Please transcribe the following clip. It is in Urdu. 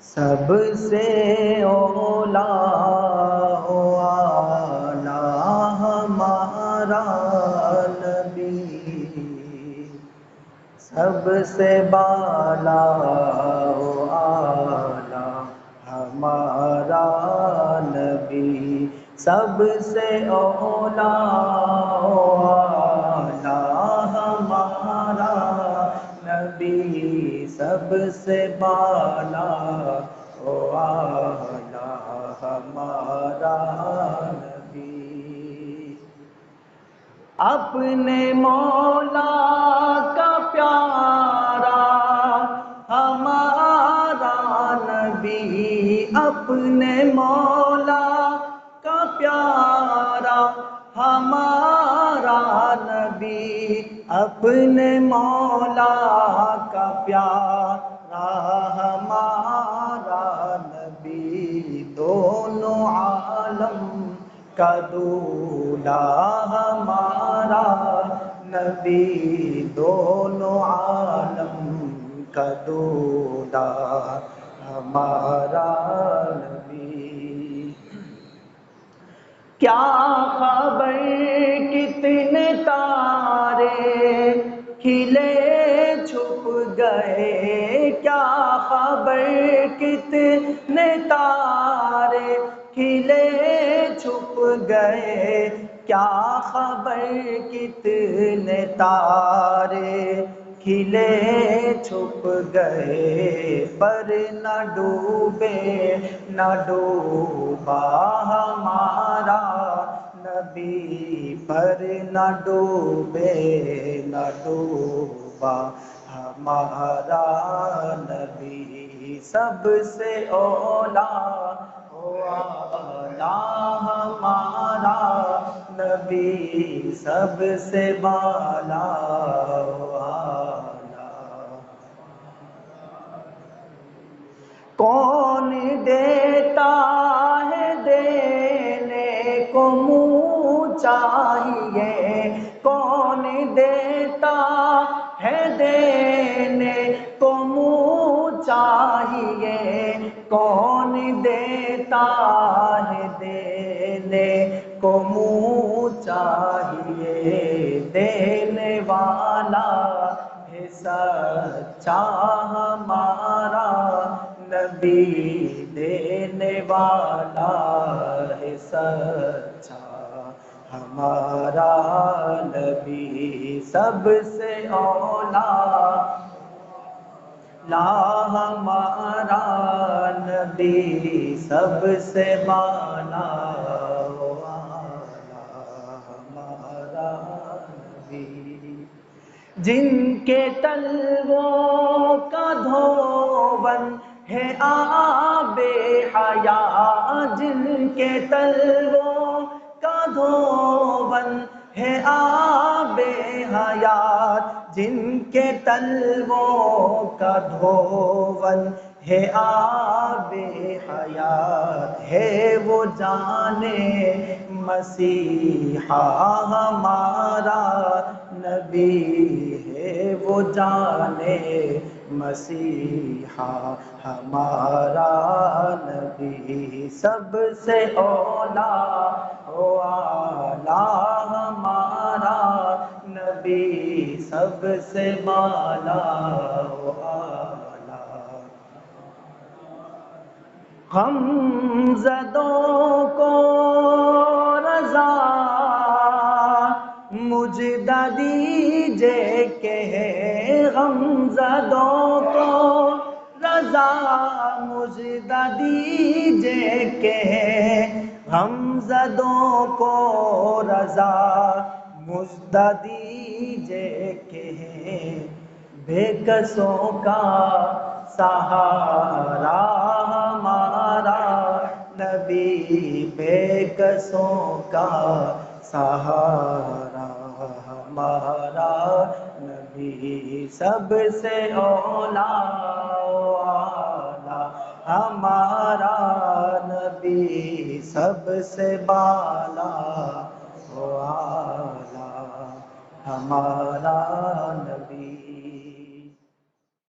سب سے اولا و اعلی ہمارا نبی، سب سے بالا و اعلی ہمارا نبی، سب سے اولا و اعلی ہمارا نبی، سب سے بالا و اعلی ہمارا نبی۔ اپنے مولا کا پیارا ہمارا نبی، اپنے مولا کا پیارا ہمارا نبی، اپنے مولا کا پیارا ہمارا نبی، دونوں عالم کا دولا ہمارا نبی، دونوں عالم کا دولا ہمارا نبی۔ کیا خبر کتنے تارے کھلے چھپ گئے، کیا خبر کتنے تارے کھلے چھپ گئے، کیا خبر کتنے تارے کھلے چھپ گئے، پر نہ ڈوبے نہ ڈوبا ہمارا نبی، پر نہ ڈوبے نہ ڈوبا ہمارا نبی، سب سے اولا و اعلی ہمارا نبی، سب سے بالا و اعلی۔ کون دیتا ہے دینے کو منہ چاہیے، کون دیتا ہے دینے کو منہ چاہیے، کون دیتا ہے دینے کو منہ چاہیے، دینے والا ہے سچا ہمارا نبی، دینے والا ہے سچا ہمارا نبی، سب سے اولا لا ہمارا نبی، سب سے بالا و اعلی ہمارا نبی، جن کے تلووں کا دھون ہے آب حیات، جن کے تلووں کا دھون ہے آب حیات، جن کے تلووں کا دھون ہے آب حیات، ہے وہ جانے مسیحا ہمارا نبی، ہے وہ جانے مسیحا ہمارا نبی، سب سے اولا و اعلی ہمارا نبی، سب سے بالا و اعلی۔ غمزدوں کو رضا مجدہ دیجئے کہ غمزدوں کو رضا مجدہ دیجئے کہ غمزدوں کو رضا مجدہ دیجئے کہ بے کسوں کا سہارا ہمارا نبی، بے کسوں کا سہارا ہمارا نبی، سب سے اولا و اعلی ہمارا نبی، سب سے بالا و اعلی ہمارا نبی۔